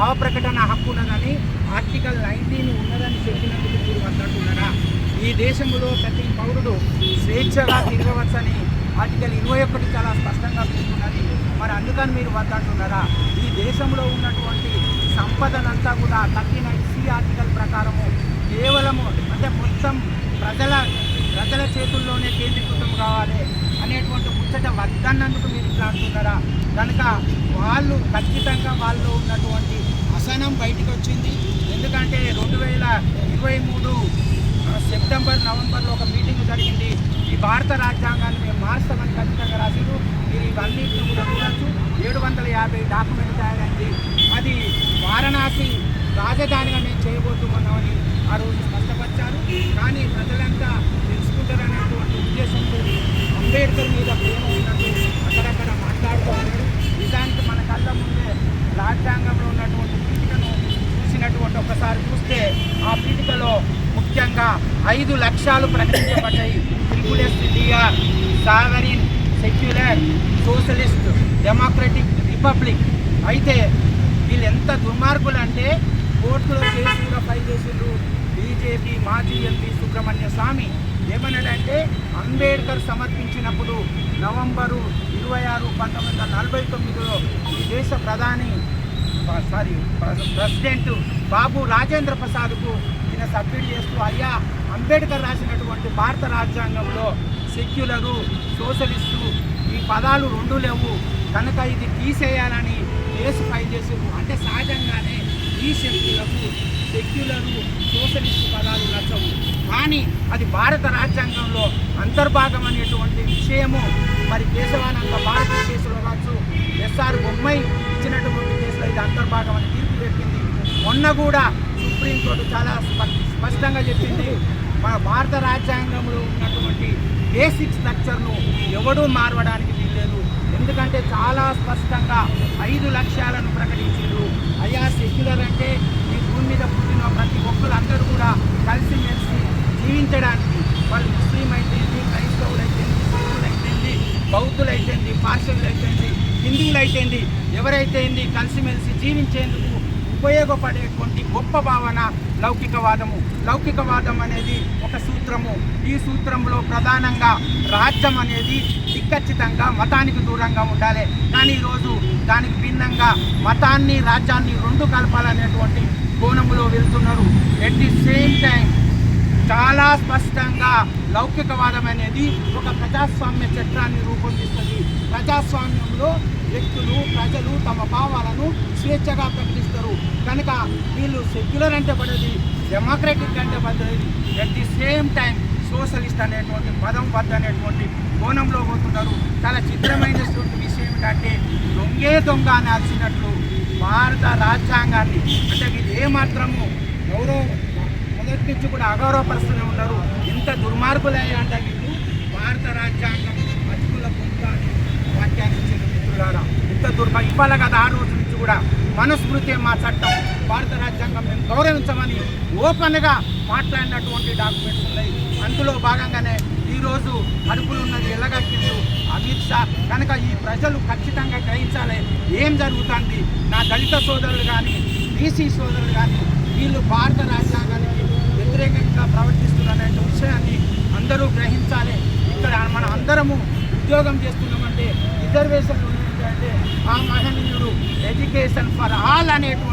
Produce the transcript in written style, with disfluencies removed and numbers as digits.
భావ ప్రకటన హక్కు ఉన్నదని ఆర్టికల్ 19 ఉన్నదని చెప్పినందుకు మీరు మాట్లాడుతున్నారా? ఈ దేశంలో ప్రతి పౌరుడు స్వేచ్ఛగా తిరగవచ్చని ఆర్టికల్ 21 చాలా స్పష్టంగా పేర్కొన్నది. మరి అందుకని మీరు వద్దంటున్నారా? ఈ దేశంలో ఉన్నటువంటి సంపదనంతా కూడా 39C ఆర్టికల్ ప్రకారము కేవలము అంటే మొత్తం ప్రజల చేతుల్లోనే కేంద్రీకృతం కావాలి అనేటువంటి ముచ్చట వద్దన్నందుకు మీరు ఇట్లా అంటున్నారా? కనుక వాళ్ళు ఖచ్చితంగా వాళ్ళలో ఉన్నటువంటి అసహనం బయటికి వచ్చింది. ఎందుకంటే 2023 సెప్టెంబర్ నవంబర్లో ఒక మీటింగ్ జరిగింది. ఈ భారత రాజ్యాంగాన్ని మేము మారుస్తామని ఖచ్చితంగా రాసిరు. మీరు ఇవన్నింటిని కూడా చూడొచ్చు. 750 డాక్యుమెంట్ తయారైంది. అది వారణాసి రాజధానిగా మేము చేయబోతున్నామని ఆ రోజు స్పష్టపరిచారు. కానీ ప్రజలంతా తెలుసుకుంటారనేటువంటి ఉద్దేశంతో అంబేద్కర్ మీద ప్రేమ ఉన్నట్టు అక్కడక్కడ మాట్లాడుతూ ఉన్నారు. నిజానికి మన కళ్ళ ముందే రాజ్యాంగంలో ఉన్నటువంటి పీఠికను చూసినటువంటి ఒకసారి చూస్తే ఆ పీఠికలో ముఖ్యంగా 5 లక్ష్యాలు ప్రకటించబడ్డాయి. SSDR, sovereign, secular, socialist, democratic, republic. అయితే వీళ్ళు ఎంత దుర్మార్గులు అంటే కోర్టులో కేసులుగా ఫైల్ చేసిండ్రు. బీజేపీ మాజీ ఎంపీ సుబ్రహ్మణ్య స్వామి ఏమన్నాడంటే అంబేద్కర్ సమర్పించినప్పుడు నవంబరు 26, 1949లో ఈ దేశ ప్రెసిడెంట్ బాబు రాజేంద్ర ప్రసాద్కు ఈయన సబ్మిట్ చేస్తూ, అయ్యా అంబేద్కర్ రాసినటువంటి భారత రాజ్యాంగంలో సెక్యులరు, సోషలిస్టు ఈ పదాలు 2 లేవు కనుక ఇది తీసేయాలని కేసు ఫైల్ చేసారు. అంటే సహజంగానే ఈ శక్తులకు సెక్యులరు, సోషలిస్టు పదాలు నచ్చవు. కానీ అది భారత రాజ్యాంగంలో అంతర్భాగం అనేటువంటి విషయము మరి కేశవానంద భారత కేసులో కావచ్చు, SR బొమ్మాయి ఇచ్చినటువంటి కేసులో ఇది అంతర్భాగం అని తీర్పు చెప్పింది. మొన్న కూడా సుప్రీంకోర్టు చాలా స్పష్టంగా చెప్పింది, మన భారత రాజ్యాంగంలో ఉన్నటువంటి బేసిక్ స్ట్రక్చర్ను ఎవడూ మారవడానికి వీల్లేదు. ఎందుకంటే చాలా స్పష్టంగా 5 లక్ష్యాలను ప్రకటించారు. అయ్యా సెక్యులర్ అంటే ఈ భూమి మీద పుట్టిన ప్రతి ఒక్కరు అందరూ కూడా కలిసిమెలిసి జీవించడానికి, వాళ్ళు ముస్లిం అయితేంది, క్రైస్తవులు అయితేంది, సిక్కులు అయితేంది, బౌద్ధులు అయితేంది, పార్షులు అయితేంది, హిందువులు అయితేంది, ఎవరైతేంది కలిసిమెలిసి జీవించేందుకు ఉపయోగపడేటువంటి గొప్ప భావన లౌకికవాదము. లౌకికవాదం అనేది ఒక సూత్రము. ఈ సూత్రంలో ప్రధానంగా రాజ్యం అనేది ఖచ్చితంగా మతానికి దూరంగా ఉండాలి. కానీ ఈరోజు దానికి భిన్నంగా మతాన్ని, రాజ్యాన్ని 2 కలపాలనేటువంటి కోణంలో వెళ్తున్నారు. ఎట్ ది సేమ్ టైం చాలా స్పష్టంగా లౌకికవాదం అనేది ఒక ప్రజాస్వామ్య చట్టాన్ని రూపొందిస్తుంది. ప్రజాస్వామ్యంలో వ్యక్తులు, ప్రజలు తమ భావాలను స్వేచ్ఛగా ప్రకటిస్తారు. కనుక వీళ్ళు సెక్యులర్ అంటే పడేది, డెమోక్రటిక్ అంటే పడేది, at the same time socialist అనేటువంటి పదం వద్దనేటువంటి కోణంలో పోతున్నారు. చాలా చిత్రమైనటువంటి విషయం ఏంటంటే దొంగ అనాల్సినట్లు భారత రాజ్యాంగాన్ని అంటే వీళ్ళు ఏమాత్రము మొదటి నుంచి కూడా అగౌరవపరుస్తూనే ఉన్నారు. ఇంత దుర్మార్గులయ్యా అంటే వీళ్ళు భారత రాజ్యాంగం అతుకుల పొంద అని వ్యాఖ్యానించిన మిత్రులారా, ఇంత ఇవ్వాలి కదా. ఆ రోజు నుంచి కూడా మనుస్మృతి మా చట్టం, భారత రాజ్యాంగం మేము గౌరవించమని ఓపెన్గా మాట్లాడినటువంటి డాక్యుమెంట్స్ ఉన్నాయి. అందులో భాగంగానే ఈరోజు అడుపులున్నది ఎల్లగక్కిండు అమిత్ షా. కనుక ఈ ప్రజలు ఖచ్చితంగా గ్రహించాలి ఏం జరుగుతుంది. నా దళిత సోదరులు కానీ, బీసీ సోదరులు కానీ వీళ్ళు భారత రాజ్యాంగానికి వ్యతిరేకంగా ప్రవర్తిస్తున్న విషయాన్ని అందరూ గ్రహించాలి. ఇక్కడ మనం అందరము ఉద్యోగం చేస్తున్నామంటే రిజర్వేషన్లు ఉన్నాయంటే ఆ మహనీయుడు ఎడ్యుకేషన్ ఫర్ ఆల్ అనేటువంటి